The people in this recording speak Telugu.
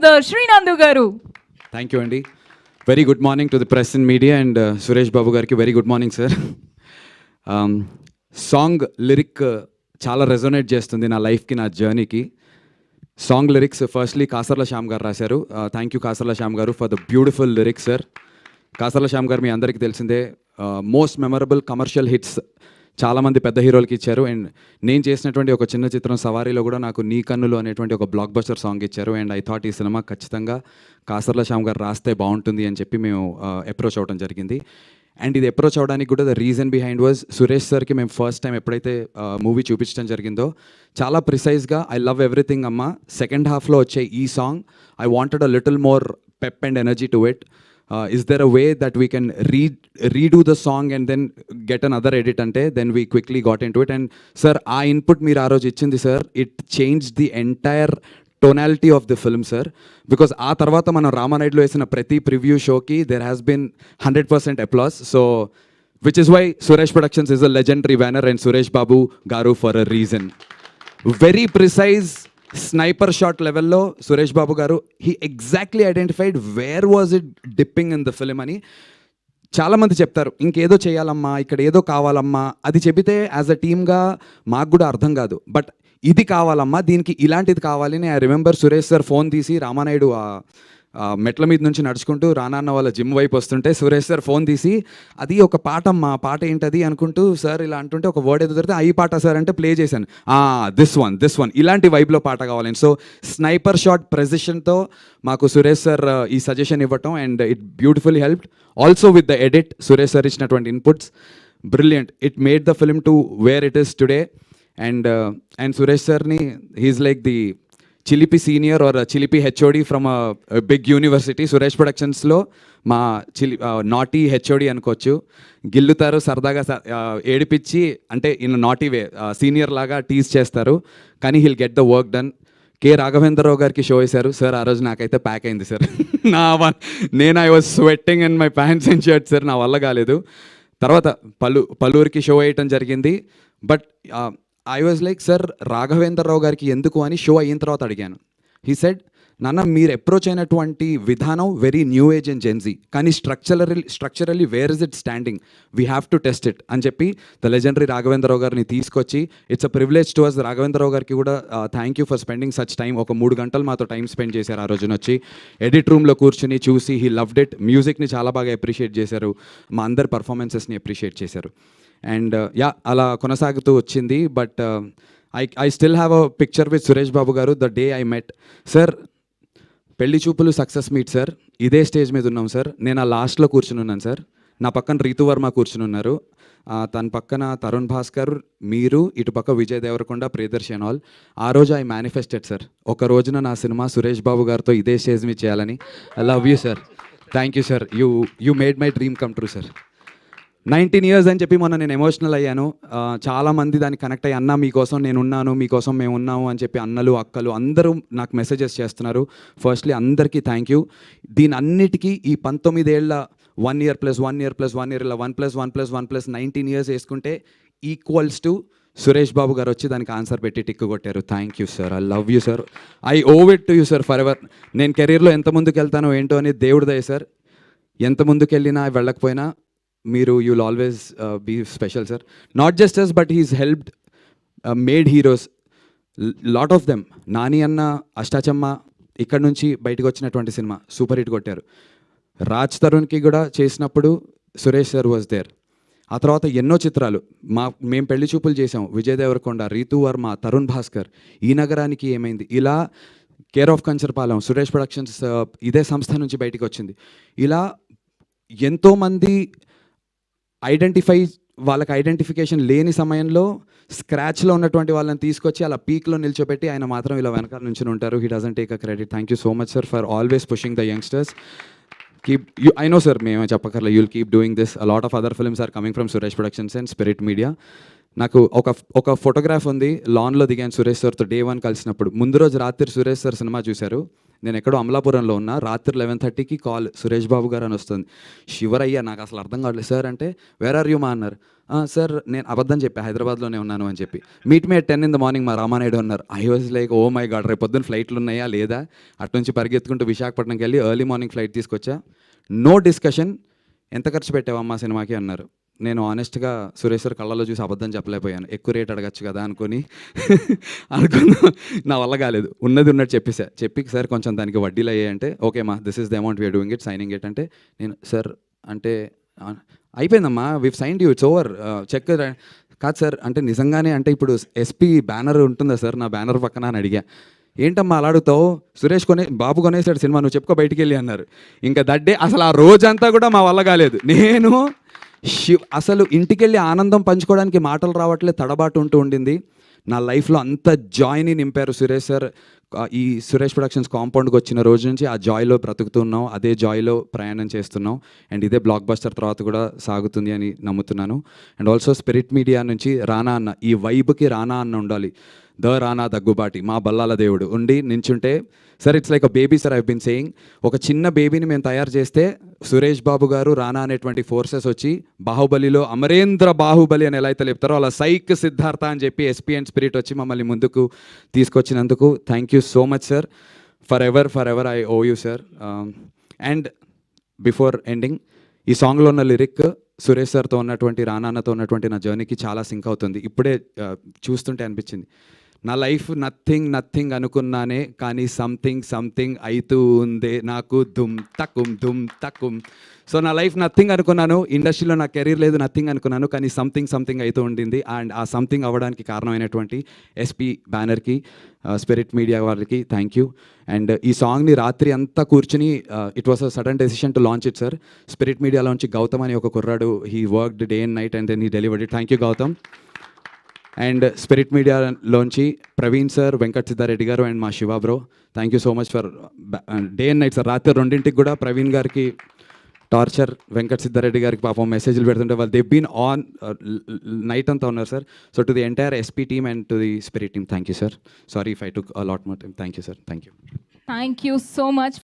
The Srinandu Garu. Thank you, Andy. Very good morning to the press and media and Suresh Babu Garki. Very good morning, sir. Song lyric చాలా రెజొనేట్ చేస్తుంది నా లైఫ్కి, నా జర్నీకి. Song lyrics firstly Kasarla Shyam garu రాశారు. Thank you Kasarla Shyam garu for the beautiful lyrics, sir. Kasarla Shyam garu మీ అందరికీ తెలిసిందే, మోస్ట్ మెమరబుల్ కమర్షియల్ హిట్స్ చాలామంది పెద్ద హీరోలకి ఇచ్చారు. అండ్ నేను చేసినటువంటి ఒక చిన్న చిత్రం సవారీలో కూడా నాకు నీ కన్నులు అనేటువంటి ఒక బ్లాక్ బస్టర్ సాంగ్ ఇచ్చారు. అండ్ ఐ థాట్ ఈ సినిమా ఖచ్చితంగా కాసర్ల శ్యామ్ గారు రాస్తే బాగుంటుంది అని చెప్పి మేము అప్రోచ్ అవ్వడం జరిగింది. అండ్ ఇది అప్రోచ్ అవడానికి కూడా the reason behind was Suresh సార్కి మేము ఫస్ట్ టైం ఎప్పుడైతే మూవీ చూపించడం జరిగిందో చాలా ప్రిసైజ్గా ఐ లవ్ ఎవ్రీథింగ్ అమ్మ, సెకండ్ హాఫ్లో వచ్చే ఈ song I wanted a little more pep and energy to it. Is there a way that we can redo the song and then get another edit ante? Then we quickly got into it. And sir, our input meer aa roju ichindi sir, it changed the entire tonality of the film, sir. Because aa tarvata mana Ramanayudu lo esina prati preview show ki there has been 100% applause. So which is why Suresh Productions is a legendary banner and Suresh Babu Garu for a reason. Very precise sniper shot లెవెల్లో సురేష్ బాబు గారు he exactly identified where was it dipping in the film అని. చాలామంది చెప్తారు ఇంకేదో చేయాలమ్మా, ఇక్కడ ఏదో కావాలమ్మా, అది చెబితే యాజ్ అ టీమ్గా మాకు కూడా అర్థం కాదు. బట్ ఇది కావాలమ్మా, దీనికి ఇలాంటిది కావాలి అని I remember Suresh sir phone తీసి రామానాయుడు మెట్ల మీద నుంచి నడుచుకుంటూ రానాన్న వాళ్ళ జిమ్ వైపు వస్తుంటే సురేష్ సార్ ఫోన్ తీసి అది ఒక పాట అమ్మా, పాట ఏంటది అనుకుంటూ సార్ ఇలా అంటుంటే ఒక వర్డ్ ఏదో దొరికితే ఈ పాట సార్ అంటే ప్లే చేశాను, దిస్ వన్ ఇలాంటి వైబ్లో పాట కావాలని. సో స్నైపర్ షాట్ ప్రెసిషన్తో మాకు సురేష్ సార్ ఈ సజెషన్ ఇవ్వటం and it beautifully helped. Also with the edit Suresh sir ఇచ్చినటువంటి inputs brilliant. It made the film to where it is today. And Suresh సార్ని హీఈస్ లైక్ ది చిలిపి సీనియర్ ఆర్ చిలిపి HOD from big university. Suresh ప్రొడక్షన్స్లో మా నాటీ హెచ్ఓడి అనుకోవచ్చు. గిల్లుతారు సరదాగా, ఏడిపించి అంటే ఇన్ నాటీ వే సీనియర్ లాగా టీజ్ చేస్తారు, కానీ he'll get the work done. K Raghavendra Rao గారికి షో వేశారు సార్, ఆ రోజు నాకైతే ప్యాక్ అయింది సార్. నేను I was sweating in my pants and shirt sir, నా వల్ల కాలేదు. తర్వాత పలువురికి షో వేయటం జరిగింది. But I was like sir Raghavendra Rao గారికి ఎందుకు అని షో అయిన తర్వాత అడిగాను. హీ సెడ్ నాన్న మీరు అప్రోచ్ అయినటువంటి విధానం very new age and Gen Z, కానీ structurally where is it standing, we have to test it అని చెప్పి ద లెజెండరీ రాఘవేంద్రరావు గారిని తీసుకొచ్చి it's a privilege to us. Raghavendra Rao గారికి కూడా thank you for spending such time. ఒక 3 గంటలు మాతో టైం స్పెండ్ చేశారు ఆ రోజున వచ్చి. ఎడిట్ రూమ్లో కూర్చుని చూసి హీ లవ్డ్ ఇట్. మ్యూజిక్ని చాలా బాగా అప్రిషియేట్ చేశారు, మా అందరి పర్ఫార్మెన్సెస్ని అప్రిషియేట్ చేశారు. అండ్ అలా కొనసాగుతూ వచ్చింది. But I still have a picture with Suresh Babu garu the day I met sir. Pelli Choopulu success meet sir, ఇదే స్టేజ్ మీద ఉన్నాం సార్. నేను ఆ లాస్ట్లో కూర్చుని ఉన్నాను సార్. నా పక్కన రీతు వర్మ కూర్చుని ఉన్నారు, తన పక్కన తరుణ్ భాస్కర్, మీరు, ఇటు పక్క విజయ్ దేవరకొండ, ప్రియదర్శన్ ఆల్. ఆ రోజు ఐ మేనిఫెస్టెడ్ సార్, ఒక రోజున నా సినిమా సురేష్ బాబు గారితో ఇదే స్టేజ్ మీద చేయాలని. I love you sir, thank you sir, you made my dream come true sir. 19 years అని చెప్పి మొన్న నేను ఎమోషనల్ అయ్యాను. చాలామంది దానికి కనెక్ట్ అయ్యి అన్న మీకోసం నేను ఉన్నాను, మీకోసం మేము ఉన్నాము అని చెప్పి అన్నలు అక్కలు అందరూ నాకు మెసేజెస్ చేస్తున్నారు. ఫస్ట్లీ అందరికీ థ్యాంక్ యూ. దీని అన్నిటికీ ఈ 19 ఏళ్ళ 1 year + 1 year + 1 year ఇలా 1 + 1 + 1 + 19 years వేసుకుంటే ఈక్వల్స్ టు సురేష్ బాబు గారు వచ్చి దానికి ఆన్సర్ పెట్టి టిక్కు కొట్టారు. Thank you sir, I love you sir, I owe it to you sir for ever. నేను కెరీర్లో ఎంత ముందుకు వెళ్తానో ఏంటో అని దేవుడి దయ సార్. ఎంత ముందుకు వెళ్ళినా వెళ్ళకపోయినా మీరు you'll always be special sir, not just us but he's helped made heroes, lot of them. Nani అన్న, అష్టాచమ్మ ఇక్కడ నుంచి బయటకు వచ్చినటువంటి సినిమా సూపర్ హిట్ కొట్టారు. రాజ్ తరుణ్కి కూడా చేసినప్పుడు సురేష్ సార్ వాజ్ దేర్. ఆ తర్వాత ఎన్నో చిత్రాలు మేము పెళ్లి చూపులు చేసాం, విజయ్ దేవరకొండ, రీతు వర్మ, తరుణ్ భాస్కర్, ఈ నగరానికి ఏమైంది, ఇలా care of Kancharapalem, Suresh productions ఇదే సంస్థ నుంచి బయటకు వచ్చింది. ఇలా ఎంతోమంది వాళ్ళకి ఐడెంటిఫికేషన్ లేని సమయంలో స్క్రాచ్లో ఉన్నటువంటి వాళ్ళని తీసుకొచ్చి అలా పీక్లో నిల్చోబెట్టి ఆయన మాత్రం ఇలా వెనకాల నుంచి ఉంటారు. He doesn't take a credit. Thank you so much sir for always pushing the youngsters. I know sir, మేమే చెప్పకర్లే, you'll keep doing this. A lot of other films are coming from Suresh Productions and Spirit Media. నాకు ఒక ఫోటోగ్రాఫ్ ఉంది, లాన్లో దిగాను సురేష్ సార్తో డే 1 కలిసినప్పుడు. ముందు రోజు రాత్రి సురేష్ సార్ సినిమా చూశారు నేను ఎక్కడో అమలాపురంలో ఉన్నా, రాత్రి 11:30కి కాల్, సురేష్ బాబు గారు అని వస్తుంది. షివర్ అయ్యా, నాకు అసలు అర్థం కావట్లేదు. సార్ అంటే వేర్ ఆర్ యూ మా అన్నారు. సార్ నేను అబద్ధం చెప్పా, హైదరాబాద్లోనే ఉన్నాను అని చెప్పి. Meet me at 10 in the morning మా రామానాయుడు అన్నారు. I was like oh my god, రేపు పొద్దున్న ఫ్లైట్లు ఉన్నాయా లేదా? అటు నుంచి పరిగెత్తుకుంటూ విశాఖపట్నంకి వెళ్ళి ఎర్లీ మార్నింగ్ ఫ్లైట్ తీసుకొచ్చా. No discussion. ఎంత ఖర్చు పెట్టావమ్మా సినిమాకి అన్నారు. నేను ఆనెస్ట్గా సురేష్ సార్ కళ్ళలో చూసి అబద్ధం చెప్పలేకపోయాను. ఎక్కువ రేట్ అడగచ్చు కదా అనుకున్నా. నా వల్ల కాలేదు. ఉన్నది ఉన్నట్టు చెప్పేసా. చెప్పి సార్ కొంచెం దానికి వడ్డీలు అయ్యాయంటే, ఓకే మా this is the amount we're doing it, signing it అంటే, నేను సార్ అంటే అయిపోయిందమ్మా, we've signed you, it's over, check కాదు సార్ అంటే నిజంగానే అంటే ఇప్పుడు ఎస్పీ బ్యానర్ ఉంటుందా సార్ నా బ్యానర్ పక్కన అని అడిగా. ఏంటమ్మా అలా అడుగుతావు, సురేష్ బాబు కొనేసాడు సినిమా, నువ్వు చెప్పుకో బయటికి వెళ్ళి అన్నారు. ఇంకా దడ్డే అసలు ఆ రోజంతా కూడా మా వల్ల కాలేదు. నేను అసలు ఇంటికెళ్ళి ఆనందం పంచుకోవడానికి మాటలు రావట్లే, తడబాటు ఉండింది. నా లైఫ్లో అంత జాయ్ని నింపారు సురేష్ సార్. ఈ సురేష్ ప్రొడక్షన్స్ కాంపౌండ్కి వచ్చిన రోజు నుంచి ఆ జాయ్లో బ్రతుకుతున్నాం, అదే జాయ్లో ప్రయాణం చేస్తున్నాం. అండ్ ఇదే బ్లాక్ బస్టర్ తర్వాత కూడా సాగుతుంది అని నమ్ముతున్నాను. అండ్ ఆల్సో స్పిరిట్ మీడియా నుంచి రానా అన్న, ఈ వైబ్కి రానా అన్న ఉండాలి. ద రానా దగ్గుబాటి, మా బల్లాల దేవుడు ఉండి నించుంటే, sir it's like a baby sir, I been saying. ఒక చిన్న బేబీని మేము తయారు చేస్తే సురేష్ బాబు గారు, రానా అనేటువంటి ఫోర్సెస్ వచ్చి బాహుబలిలో అమరేంద్ర బాహుబలి అని ఎలా అయితే చెప్తారో అలా సైక్ సిద్ధార్థ అని చెప్పి ఎస్పీ అండ్ స్పిరిట్ వచ్చి మమ్మల్ని ముందుకు తీసుకొచ్చినందుకు thank you so much sir. For ever I owe you sir. And before ending, ఈ సాంగ్లో ఉన్న లిరిక్ సురేష్ సార్తో ఉన్నటువంటి, రానాన్నతో ఉన్నటువంటి నా జర్నీకి చాలా సింక్ అవుతుంది. ఇప్పుడే చూస్తుంటే అనిపించింది, నా లైఫ్ నథింగ్ అనుకున్నానే, కానీ సంథింగ్ అవుతూ ఉందే నాకు, దుమ్ తక్కుం. సో నా లైఫ్ నథింగ్ అనుకున్నాను, ఇండస్ట్రీలో నా కెరీర్ లేదు, నథింగ్ అనుకున్నాను, కానీ సంథింగ్ అవుతూ ఉండింది. అండ్ ఆ సంథింగ్ అవ్వడానికి కారణమైనటువంటి ఎస్పీ బ్యానర్కి, స్పిరిట్ మీడియా వాళ్ళకి థ్యాంక్ యూ. అండ్ ఈ సాంగ్ని రాత్రి అంతా కూర్చుని, it was a sudden decision to launch it sir. Spirit మీడియాలోంచి గౌతమ్ అని ఒక కుర్రాడు, he worked day and night and then he delivered it. Thank you Gautam. And Spirit మీడియాలోంచి ప్రవీణ్ సార్, వెంకట్ సిద్ధారెడ్డి గారు అండ్ మా Shiva bro, thank you so much for day and night sir. రాత్రి 2ంటికి కూడా ప్రవీణ్ గారికి టార్చర్, వెంకట్ సిద్ధారెడ్డి గారికి పాపం మెసేజ్లు పెడుతుంటే వాళ్ళు దే బీన్ ఆన్ నైట్ అంతా ఉన్నారు sir. So to the entire SP team and to the spirit team, thank you sir. Sorry if I took a lot more time. Thank you sir. Thank you. Thank you so much.